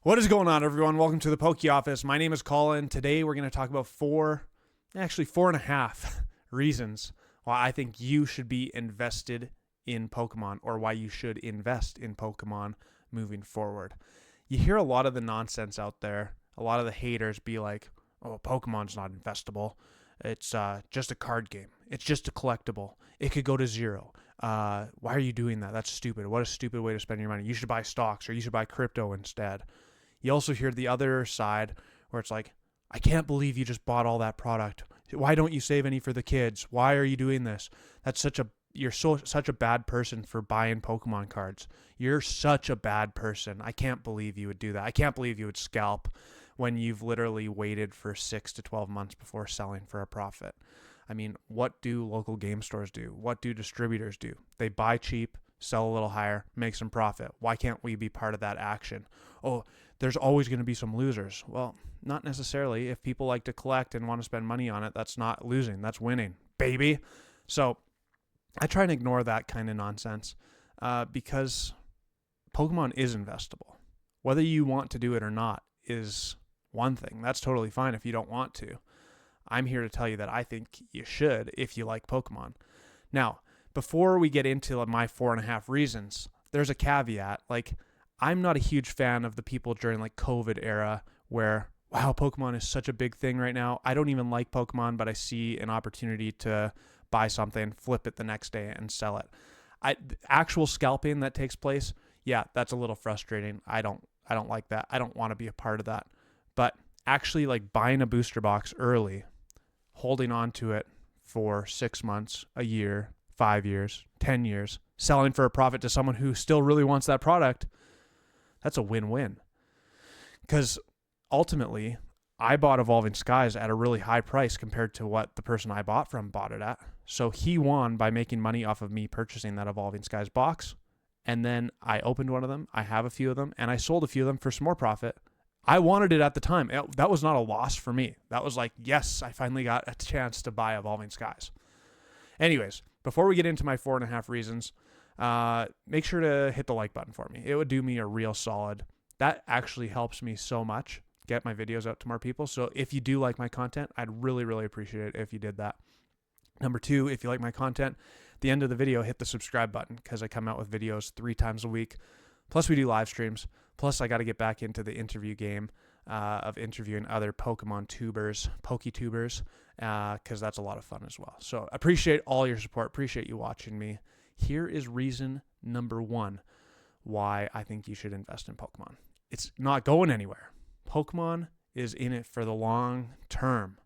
What is going on, everyone? Welcome to the Poke Office. My name is Colin. Today we're going to talk about four and a half reasons why I think you should be invested in Pokemon, or why you should invest in Pokemon moving forward. You hear a lot of the nonsense out there. A lot of the haters be like, oh, Pokemon's not investable. It's just a card game. It's just a collectible. It could go to zero. Why are you doing that? That's stupid. What a stupid way to spend your money. You should buy stocks, or you should buy crypto instead. You also hear the other side where it's like, I can't believe you just bought all that product. Why don't you save any for the kids? Why are you doing this? You're such a bad person for buying Pokemon cards. You're such a bad person. I can't believe you would do that. I can't believe you would scalp when you've literally waited for 6 to 12 months before selling for a profit. I mean, what do local game stores do? What do distributors do? They buy cheap, sell a little higher, make some profit. Why can't we be part of that action? Oh, there's always going to be some losers. Well, not necessarily. If people like to collect and want to spend money on it, that's not losing. That's winning, baby. So I try and ignore that kind of nonsense because Pokemon is investable. Whether you want to do it or not is one thing. That's totally fine if you don't want to. I'm here to tell you that I think you should if you like Pokemon. Now, before we get into my 4.5 reasons, there's a caveat. Like, I'm not a huge fan of the people during like COVID era where, wow, Pokemon is such a big thing right now. I don't even like Pokemon, but I see an opportunity to buy something, flip it the next day and sell it. Actual scalping that takes place, yeah, that's a little frustrating. I don't like that. I don't want to be a part of that. But actually like buying a booster box early, holding on to it for 6 months, a year, 5 years, 10 years, selling for a profit to someone who still really wants that product, that's a win-win. Because ultimately, I bought Evolving Skies at a really high price compared to what the person I bought from bought it at. So he won by making money off of me purchasing that Evolving Skies box. And then I opened one of them. I have a few of them, and I sold a few of them for some more profit. I wanted it at the time. That was not a loss for me. That was like, yes, I finally got a chance to buy Evolving Skies. Anyways, before we get into my 4.5 reasons, make sure to hit the like button for me. It would do me a real solid. That actually helps me so much get my videos out to more people. So if you do like my content, I'd really, really appreciate it if you did that. Number 2, if you like my content, at the end of the video, hit the subscribe button because I come out with videos 3 times a week. Plus we do live streams. Plus I got to get back into the interview game of interviewing other Pokemon tubers, PokeTubers, because that's a lot of fun as well. So appreciate all your support. Appreciate you watching me. Here is reason number 1 why I think you should invest in Pokemon. It's not going anywhere. Pokemon is in it for the long term.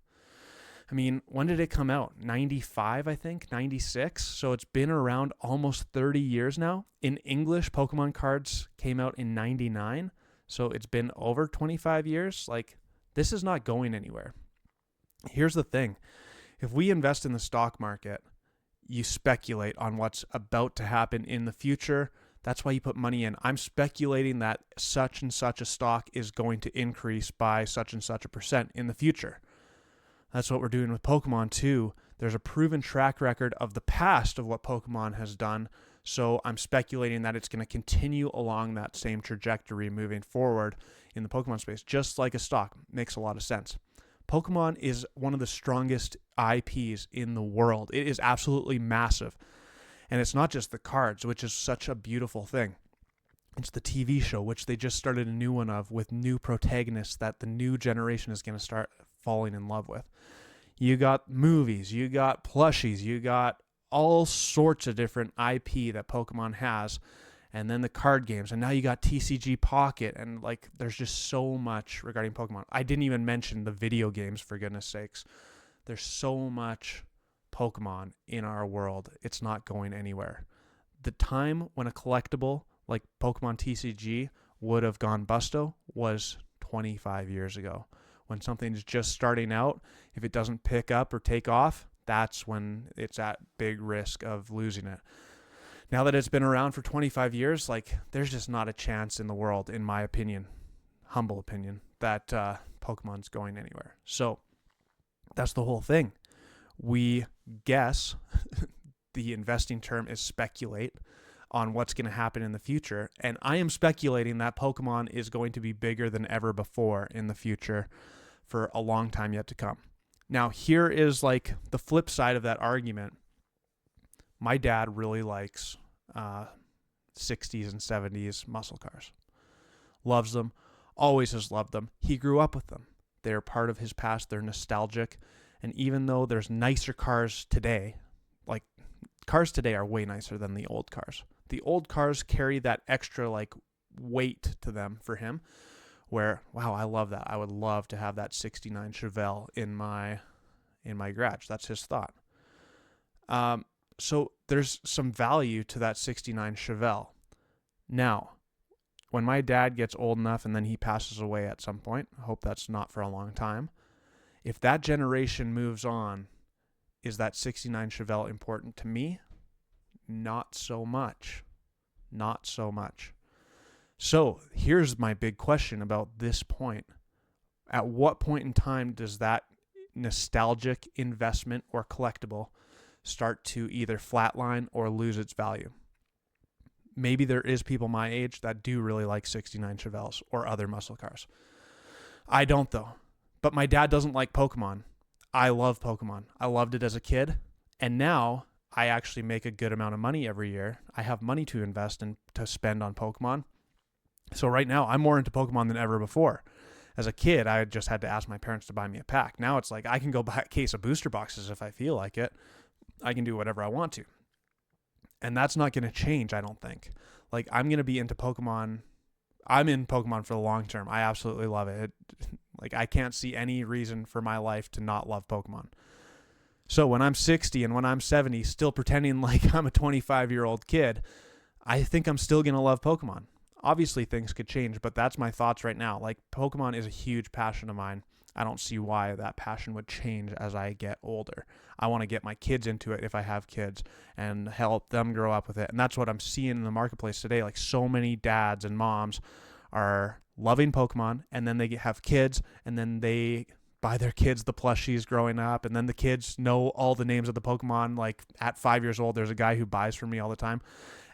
I mean, when did it come out? 95, I think, 96. So it's been around almost 30 years now. In English, Pokemon cards came out in 99. So it's been over 25 years. Like, this is not going anywhere. Here's the thing. If we invest in the stock market, you speculate on what's about to happen in the future. That's why you put money in. I'm speculating that such and such a stock is going to increase by such and such a percent in the future. That's what we're doing with Pokemon too. There's a proven track record of the past of what Pokemon has done. So I'm speculating that it's going to continue along that same trajectory moving forward in the Pokemon space, just like a stock. Makes a lot of sense. Pokemon is one of the strongest IPs in the world. It is absolutely massive. And it's not just the cards, which is such a beautiful thing. It's the TV show, which they just started a new one of with new protagonists that the new generation is going to start falling in love with. You got movies, you got plushies, you got all sorts of different IP that Pokemon has. And then the card games. And now you got TCG Pocket. And like, there's just so much regarding Pokemon. I didn't even mention the video games, for goodness sakes. There's so much Pokemon in our world. It's not going anywhere. The time when a collectible like Pokemon TCG would have gone busto was 25 years ago. When something's just starting out, if it doesn't pick up or take off, that's when it's at big risk of losing it. Now that it's been around for 25 years, like, there's just not a chance in the world, in my opinion, humble opinion, that Pokemon's going anywhere. So that's the whole thing. We guess, the investing term is speculate, on what's going to happen in the future. And I am speculating that Pokemon is going to be bigger than ever before in the future for a long time yet to come. Now, here is like the flip side of that argument. My dad really likes 60s and 70s muscle cars. Loves them. Always has loved them. He grew up with them. They're part of his past. They're nostalgic. And even though there's nicer cars today, like cars today are way nicer than the old cars. The old cars carry that extra like weight to them for him where, wow, I love that. I would love to have that 69 Chevelle in my garage. That's his thought. So there's some value to that 69 Chevelle. Now, when my dad gets old enough and then he passes away at some point, I hope that's not for a long time, if that generation moves on, is that 69 Chevelle important to me? Not so much. Not so much. So here's my big question about this point. At what point in time does that nostalgic investment or collectible start to either flatline or lose its value? Maybe there is people my age that do really like 69 Chevelles or other muscle cars. I don't though. But my dad doesn't like Pokemon. I love Pokemon. I loved it as a kid. And now I actually make a good amount of money every year. I have money to invest and to spend on Pokemon. So right now I'm more into Pokemon than ever before. As a kid, I just had to ask my parents to buy me a pack. Now it's like I can go buy a case of booster boxes if I feel like it. I can do whatever I want to. And that's not going to change, I don't think. Like I'm going to be into Pokemon. I'm in Pokemon for the long term. I absolutely love it. Like I can't see any reason for my life to not love Pokemon. So when I'm 60 and when I'm 70, still pretending like I'm a 25-year-old kid, I think I'm still going to love Pokemon. Obviously things could change, but that's my thoughts right now. Like Pokemon is a huge passion of mine. I don't see why that passion would change as I get older. I want to get my kids into it if I have kids and help them grow up with it. And that's what I'm seeing in the marketplace today. Like so many dads and moms are loving Pokemon, and then they have kids, and then they buy their kids the plushies growing up, and then the kids know all the names of the Pokemon. Like at 5 years old, there's a guy who buys from me all the time,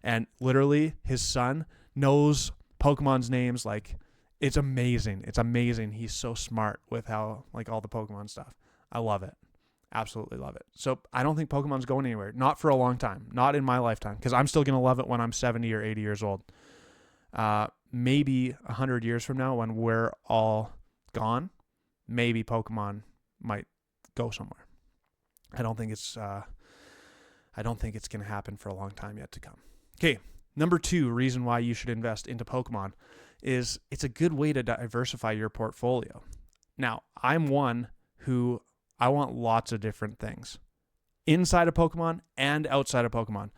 and literally his son knows Pokemon's names. Like it's amazing. It's amazing. He's so smart with how like all the Pokemon stuff. I love it. Absolutely love it. So I don't think Pokemon's going anywhere. Not for a long time. Not in my lifetime, because I'm still going to love it when I'm 70 or 80 years old. Maybe 100 years from now when we're all gone, maybe Pokemon might go somewhere. I don't think it's going to happen for a long time yet to come. Okay, number 2 reason why you should invest into Pokemon is it's a good way to diversify your portfolio. Now, I'm one who I want lots of different things inside of Pokemon and outside of Pokemon.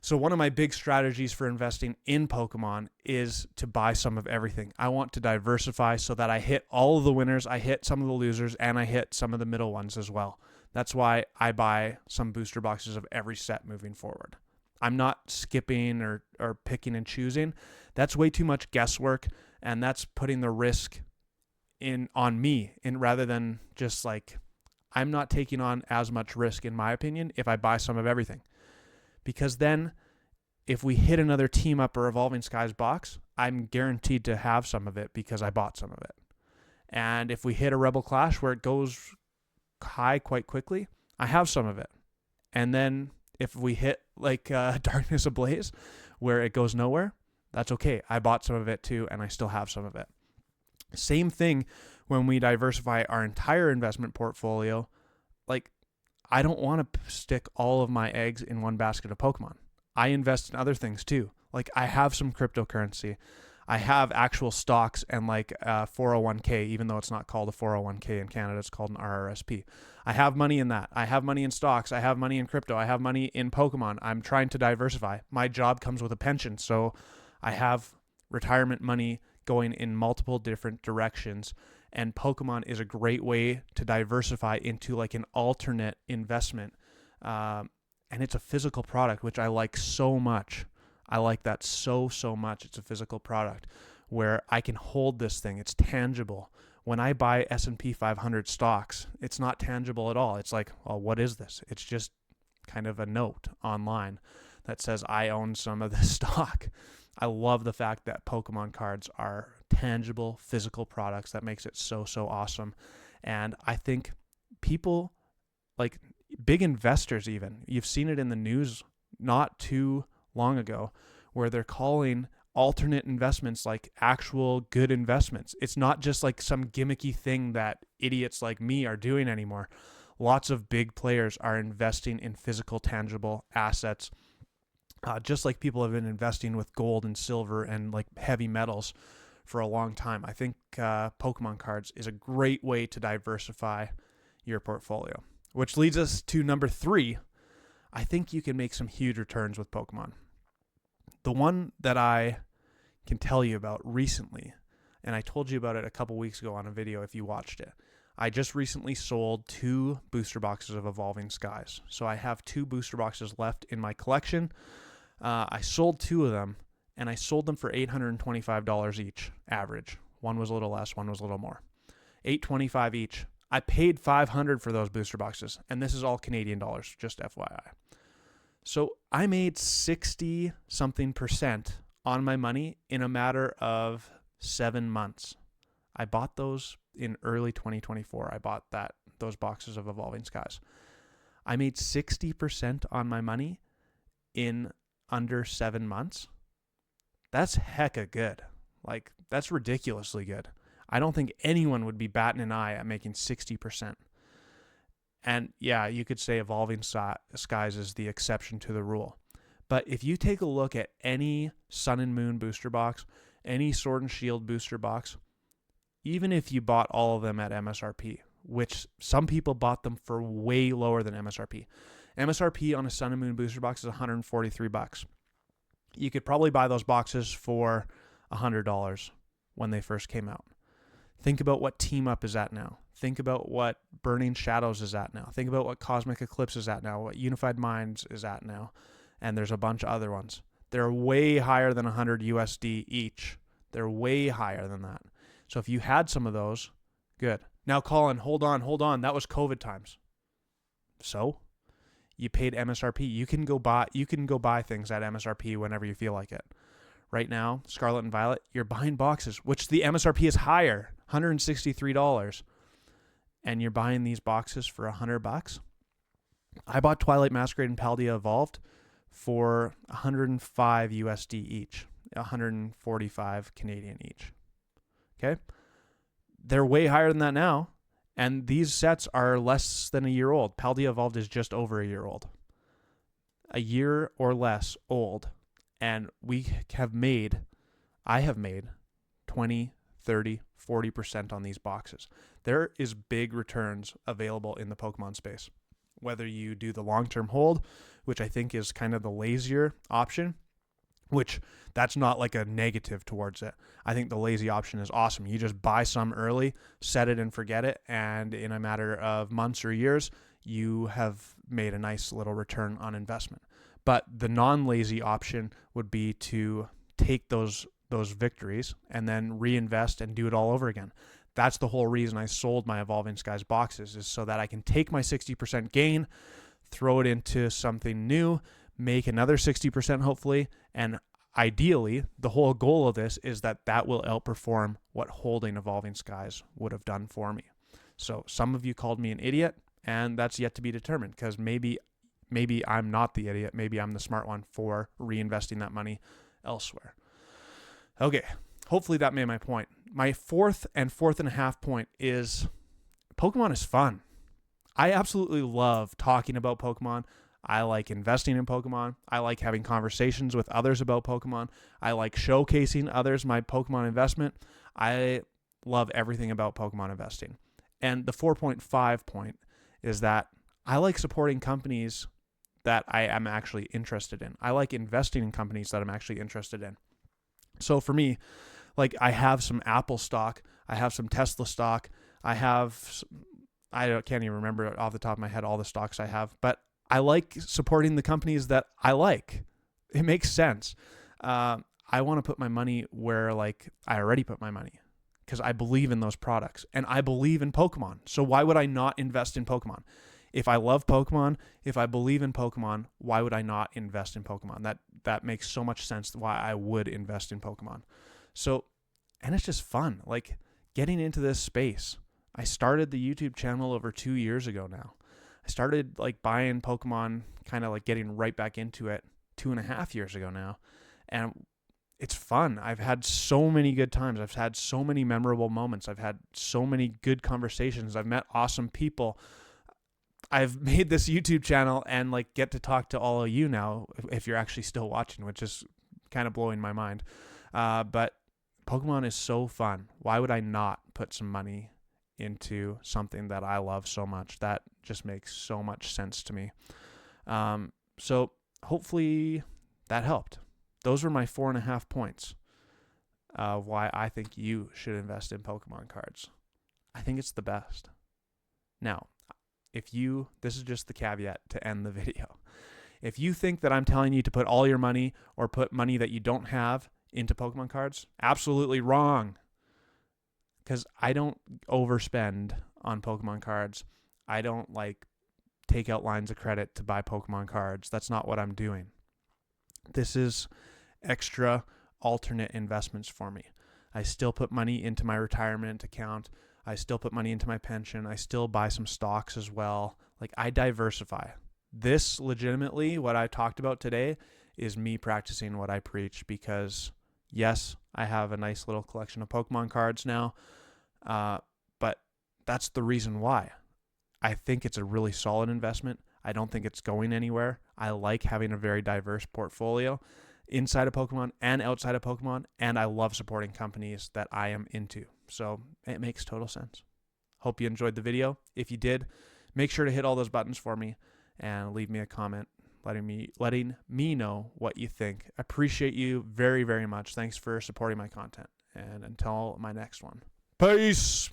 So one of my big strategies for investing in Pokemon is to buy some of everything. I want to diversify so that I hit all of the winners, I hit some of the losers, and I hit some of the middle ones as well. That's why I buy some booster boxes of every set moving forward. I'm not skipping or picking and choosing. That's way too much guesswork, and that's putting the risk on me rather than just like I'm not taking on as much risk, in my opinion, if I buy some of everything. Because then if we hit another Team Up or Evolving Skies box, I'm guaranteed to have some of it because I bought some of it. And if we hit a Rebel Clash where it goes high quite quickly, I have some of it. And then if we hit like Darkness Ablaze where it goes nowhere, that's okay. I bought some of it too, and I still have some of it. Same thing when we diversify our entire investment portfolio. Like, I don't want to stick all of my eggs in one basket of Pokemon. I invest in other things too. Like I have some cryptocurrency. I have actual stocks and like a 401k, even though it's not called a 401k in Canada, it's called an RRSP. I have money in that. I have money in stocks. I have money in crypto. I have money in Pokemon. I'm trying to diversify. My job comes with a pension, so I have retirement money going in multiple different directions. And Pokemon is a great way to diversify into like an alternate investment. And it's a physical product, which I like so much. I like that so much. It's a physical product where I can hold this thing. It's tangible. When I buy S&P 500 stocks, it's not tangible at all. It's like, well, what is this? It's just kind of a note online. that says I own some of this stock. I love the fact that Pokemon cards are tangible, physical products. That makes it so, so awesome. And I think people, like big investors even, you've seen it in the news not too long ago, where they're calling alternate investments like actual good investments. It's not just like some gimmicky thing that idiots like me are doing anymore. Lots of big players are investing in physical, tangible assets, just like people have been investing with gold and silver and like heavy metals for a long time. I think Pokemon cards is a great way to diversify your portfolio, which leads us to number 3. I think you can make some huge returns with Pokemon. The one that I can tell you about recently, and I told you about it a couple weeks ago on a video if you watched it. I just recently sold 2 booster boxes of Evolving Skies. So I have 2 booster boxes left in my collection. I sold 2 of them, and I sold them for $825 each, average. One was a little less, one was a little more. $825 each. I paid $500 for those booster boxes, and this is all Canadian dollars, just FYI. So I made 60-something% on my money in a matter of 7 months. I bought those in early 2024. I bought those boxes of Evolving Skies. I made 60% on my money in under 7 months. That's hecka good. Like, that's ridiculously good. I don't think anyone would be batting an eye at making 60%. And yeah, you could say Evolving Skies is the exception to the rule. But if you take a look at any Sun and Moon booster box, any Sword and Shield booster box, even if you bought all of them at MSRP, which some people bought them for way lower than MSRP. MSRP on a Sun and Moon booster box is $143. You could probably buy those boxes for $100 when they first came out. Think about what Team Up is at now. Think about what Burning Shadows is at now. Think about what Cosmic Eclipse is at now, what Unified Minds is at now. And there's a bunch of other ones. They're way higher than 100 USD each. They're way higher than that. So if you had some of those, good. Now, Colin, hold on. That was COVID times. So you paid MSRP. You can go buy things at MSRP whenever you feel like it. Right now, Scarlet and Violet, you're buying boxes, which the MSRP is higher, $163. And you're buying these boxes for $100. I bought Twilight Masquerade and Paldea Evolved for 105 USD each, 145 Canadian each. Okay? They're way higher than that now, and these sets are less than a year old. Paldea Evolved is just over a year old. A year or less old, and I have made 20, 30, 40% on these boxes. There is big returns available in the Pokemon space. Whether you do the long-term hold, which I think is kind of the lazier option, which that's not like a negative towards it. I think the lazy option is awesome. You just buy some early, set it and forget it, and in a matter of months or years, you have made a nice little return on investment. But the non-lazy option would be to take those victories and then reinvest and do it all over again. That's the whole reason I sold my Evolving Skies boxes, is so that I can take my 60% gain, throw it into something new, make another 60% hopefully, and ideally, the whole goal of this is that will outperform what holding Evolving Skies would have done for me. So some of you called me an idiot, and that's yet to be determined, because maybe I'm not the idiot. Maybe I'm the smart one for reinvesting that money elsewhere. Okay, hopefully that made my point. My fourth and a half point is Pokemon is fun. I absolutely love talking about Pokemon. I like investing in Pokemon. I like having conversations with others about Pokemon. I like showcasing others my Pokemon investment. I love everything about Pokemon investing. And the 4.5 point is that I like supporting companies that I am actually interested in. I like investing in companies that I'm actually interested in. So for me, like, I have some Apple stock, I have some Tesla stock, I can't even remember off the top of my head all the stocks I have, but I like supporting the companies that I like. It makes sense. I want to put my money where, like, I already put my money, because I believe in those products and I believe in Pokemon. So why would I not invest in Pokemon? If I love Pokemon, if I believe in Pokemon, why would I not invest in Pokemon? That makes so much sense why I would invest in Pokemon. So, and it's just fun, like getting into this space. I started the YouTube channel over 2 years ago now. I started like buying Pokemon, kind of like getting right back into it 2.5 years ago now. And it's fun. I've had so many good times. I've had so many memorable moments. I've had so many good conversations. I've met awesome people. I've made this YouTube channel and like get to talk to all of you now, if you're actually still watching, which is kind of blowing my mind. But Pokemon is so fun. Why would I not put some money into something that I love so much? That just makes so much sense to me. So hopefully that helped. Those were my 4.5 points of why I think you should invest in Pokemon cards. I think it's the best. Now, this is just the caveat to end the video. If you think that I'm telling you to put all your money or put money that you don't have into Pokemon cards, absolutely wrong. Because I don't overspend on Pokemon cards. I don't like take out lines of credit to buy Pokemon cards. That's not what I'm doing. This is extra alternate investments for me. I still put money into my retirement account. I still put money into my pension. I still buy some stocks as well. Like, I diversify. This legitimately, what I talked about today, is me practicing what I preach, because yes, I have a nice little collection of Pokemon cards now, but that's the reason why. I think it's a really solid investment. I don't think it's going anywhere. I like having a very diverse portfolio inside of Pokemon and outside of Pokemon, and I love supporting companies that I am into. So it makes total sense. Hope you enjoyed the video. If you did, make sure to hit all those buttons for me and leave me a comment letting me know what you think. I appreciate you very, very much. Thanks for supporting my content. And until my next one, peace.